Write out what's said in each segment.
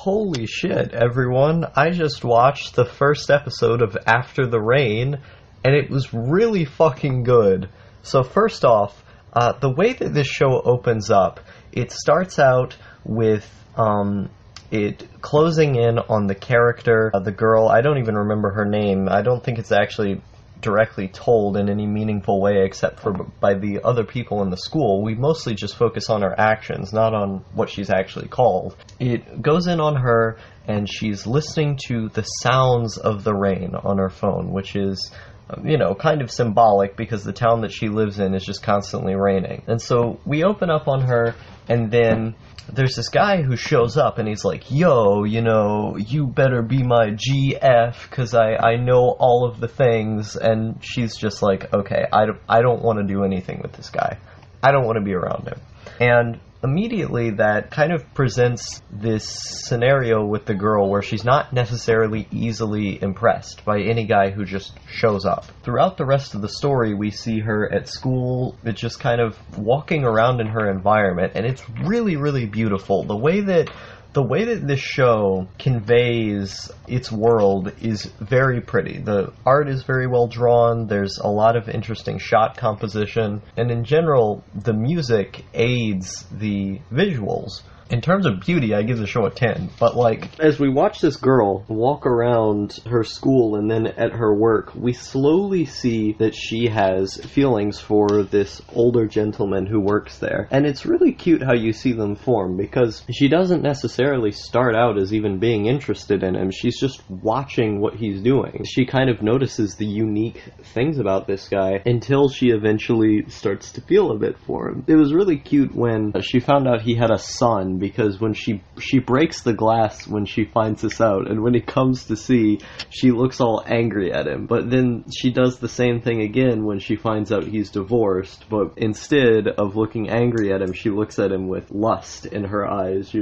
Holy shit, everyone. I just watched the first episode of After the Rain, and it was really fucking good. So first off, the way that this show opens up, it starts out with it closing in on the character, the girl. I don't even remember her name. I don't think it's actually directly told in any meaningful way except for by the other people in the school. We mostly just focus on her actions, not on what she's actually called. It goes in on her, and she's listening to the sounds of the rain on her phone, which is, kind of symbolic because the town that she lives in is just constantly raining. And so we open up on her, and then there's this guy who shows up, and he's like, yo, you better be my GF, because I know all of the things. And she's just like, okay, I don't want to do anything with this guy. I don't want to be around him. And immediately that kind of presents this scenario with the girl where she's not necessarily easily impressed by any guy who just shows up. Throughout the rest of the story, we see her at school, just kind of walking around in her environment, and it's really, really beautiful. The way that this show conveys its world is very pretty. The art is very well drawn, there's a lot of interesting shot composition, and in general, the music aids the visuals. In terms of beauty, I give the show a 10, but as we watch this girl walk around her school and then at her work, we slowly see that she has feelings for this older gentleman who works there. And it's really cute how you see them form, because she doesn't necessarily start out as even being interested in him, she's just watching what he's doing. She kind of notices the unique things about this guy until she eventually starts to feel a bit for him. It was really cute when she found out he had a son, because when she breaks the glass when she finds this out, and when he comes to see, she looks all angry at him. But then she does the same thing again when she finds out he's divorced, but instead of looking angry at him, she looks at him with lust in her eyes,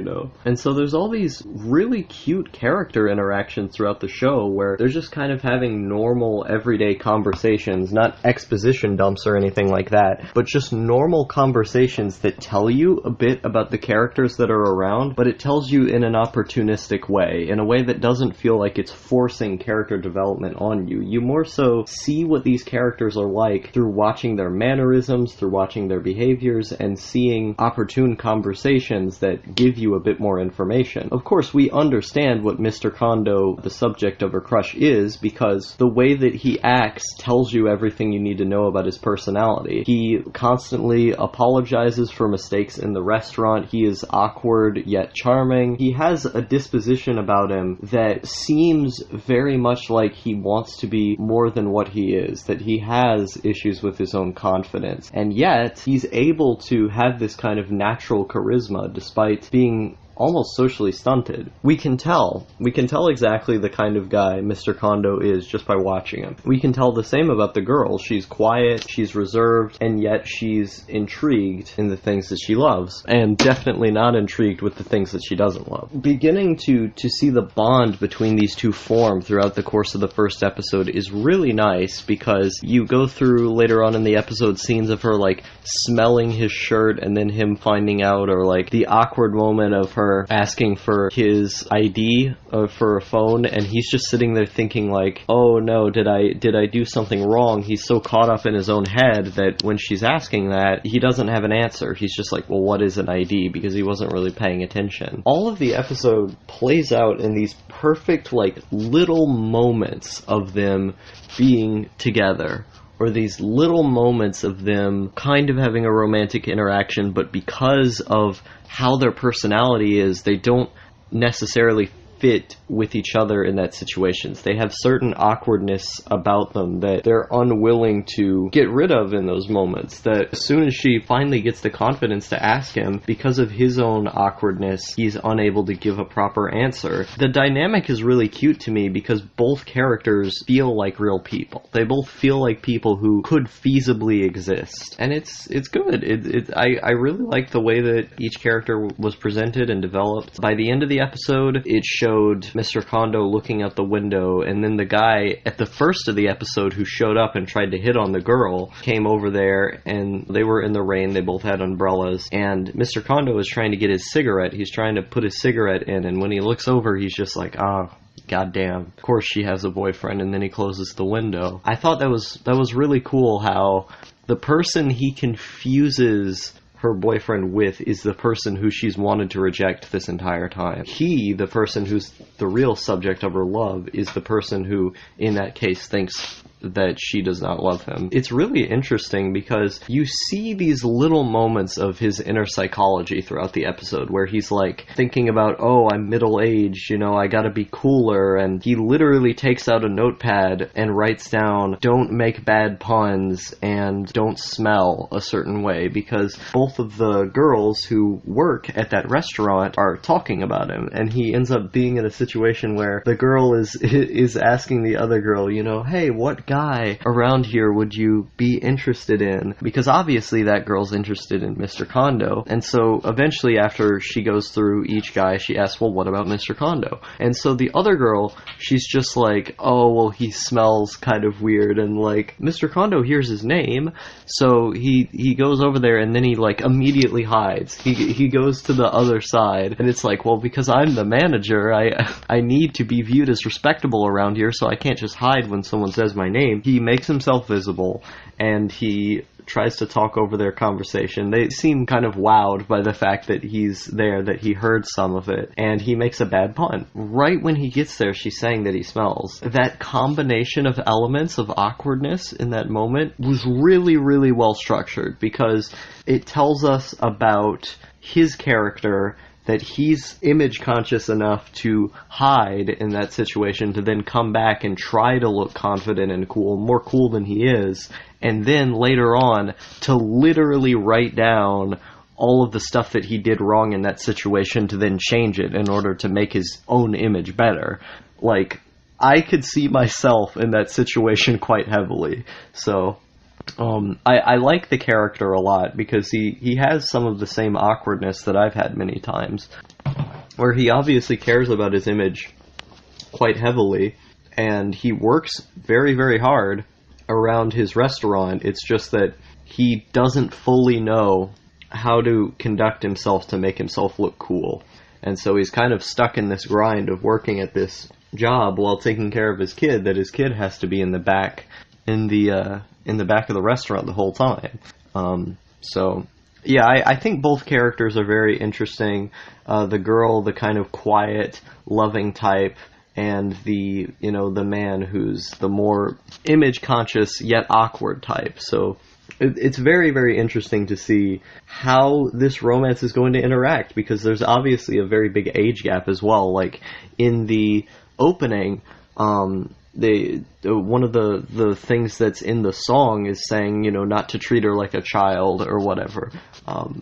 And so there's all these really cute character interactions throughout the show where they're just kind of having normal, everyday conversations, not exposition dumps or anything like that, but just normal conversations that tell you a bit about the characters that are around, but it tells you in an opportunistic way, in a way that doesn't feel like it's forcing character development on you. You more so see what these characters are like through watching their mannerisms, through watching their behaviors, and seeing opportune conversations that give you a bit more information. Of course, we understand what Mr. Kondo, the subject of her crush, is, because the way that he acts tells you everything you need to know about his personality. He constantly apologizes for mistakes in the restaurant. He is awkward yet charming. He has a disposition about him that seems very much like he wants to be more than what he is, that he has issues with his own confidence, and yet he's able to have this kind of natural charisma despite being almost socially stunted. We can tell exactly the kind of guy Mr. Kondo is just by watching him. We can tell the same about the girl. She's quiet, she's reserved, and yet she's intrigued in the things that she loves, and definitely not intrigued with the things that she doesn't love. Beginning to see the bond between these two form throughout the course of the first episode is really nice, because you go through later on in the episode scenes of her smelling his shirt and then him finding out, or the awkward moment of her asking for his ID for a phone, and he's just sitting there thinking oh no, did I do something wrong? He's so caught up in his own head that when she's asking that, he doesn't have an answer. He's just well, what is an ID? Because he wasn't really paying attention. All of the episode plays out in these perfect little moments of them being together, or these little moments of them kind of having a romantic interaction, but because of how their personality is, they don't necessarily fit with each other in that situations. They have certain awkwardness about them that they're unwilling to get rid of in those moments, that as soon as she finally gets the confidence to ask him, because of his own awkwardness, he's unable to give a proper answer. The dynamic is really cute to me because both characters feel like real people. They both feel like people who could feasibly exist, and it's good. I really like the way that each character was presented and developed. By the end of the episode, it showed showed Mr. Kondo looking out the window, and then the guy at the first of the episode who showed up and tried to hit on the girl came over there, and they were in the rain, they both had umbrellas, and Mr. Kondo is trying to get his cigarette, he's trying to put his cigarette in, and when he looks over, he's just like, goddamn. Of course she has a boyfriend, and then he closes the window. I thought that was really cool how the person he confuses her boyfriend with is the person who she's wanted to reject this entire time. He, the person who's the real subject of her love, is the person who, in that case, thinks that she does not love him. It's really interesting because you see these little moments of his inner psychology throughout the episode where he's like thinking about, oh, I'm middle-aged, you know, I gotta be cooler, and he literally takes out a notepad and writes down, don't make bad puns and don't smell a certain way, because both of the girls who work at that restaurant are talking about him, and he ends up being in a situation where the girl is asking the other girl, you know, hey, what guy around here would you be interested in? Because obviously that girl's interested in Mr. Kondo, and so eventually after she goes through each guy, she asks, well, what about Mr. Kondo? And so the other girl, she's just like, oh, well, he smells kind of weird, and like, Mr. Kondo hears his name, so he goes over there, and then he like immediately hides. He goes to the other side, and it's like, well, because I'm the manager, I need to be viewed as respectable around here, so I can't just hide when someone says my name. He makes himself visible, and he tries to talk over their conversation. They seem kind of wowed by the fact that he's there, that he heard some of it, and he makes a bad pun. Right when he gets there, she's saying that he smells. That combination of elements of awkwardness in that moment was really, really well structured, because it tells us about his character, that he's image conscious enough to hide in that situation, to then come back and try to look confident and cool, more cool than he is, and then later on to literally write down all of the stuff that he did wrong in that situation to then change it in order to make his own image better. Like, I could see myself in that situation quite heavily, so I like the character a lot, because he has some of the same awkwardness that I've had many times, where he obviously cares about his image quite heavily, and he works very, very hard around his restaurant. It's just that he doesn't fully know how to conduct himself to make himself look cool, and so he's kind of stuck in this grind of working at this job while taking care of his kid, that his kid has to be in the back of the restaurant the whole time. So yeah, I think both characters are very interesting. The girl, the kind of quiet, loving type, and the man who's the more image conscious yet awkward type. So it's very, very interesting to see how this romance is going to interact, because there's obviously a very big age gap as well. Like in the opening, one of the things that's in the song is saying, not to treat her like a child or whatever,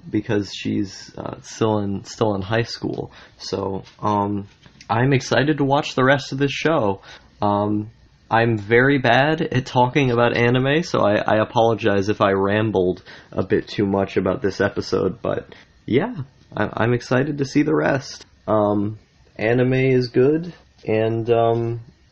because she's still in high school. So I'm excited to watch the rest of this show. I'm very bad at talking about anime, so I apologize if I rambled a bit too much about this episode, but yeah, I'm excited to see the rest. Anime is good, and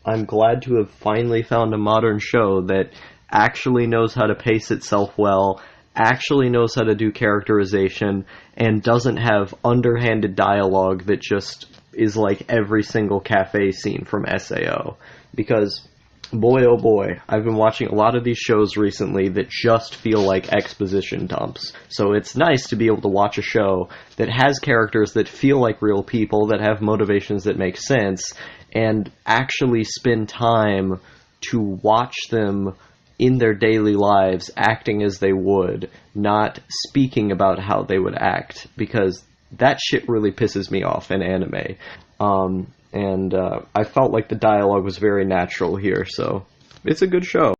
I'm glad to have finally found a modern show that actually knows how to pace itself well, actually knows how to do characterization, and doesn't have underhanded dialogue that just is like every single cafe scene from SAO. Because, boy oh boy, I've been watching a lot of these shows recently that just feel like exposition dumps. So it's nice to be able to watch a show that has characters that feel like real people, that have motivations that make sense, and actually spend time to watch them in their daily lives acting as they would, not speaking about how they would act, because that shit really pisses me off in anime. I felt like the dialogue was very natural here, so it's a good show.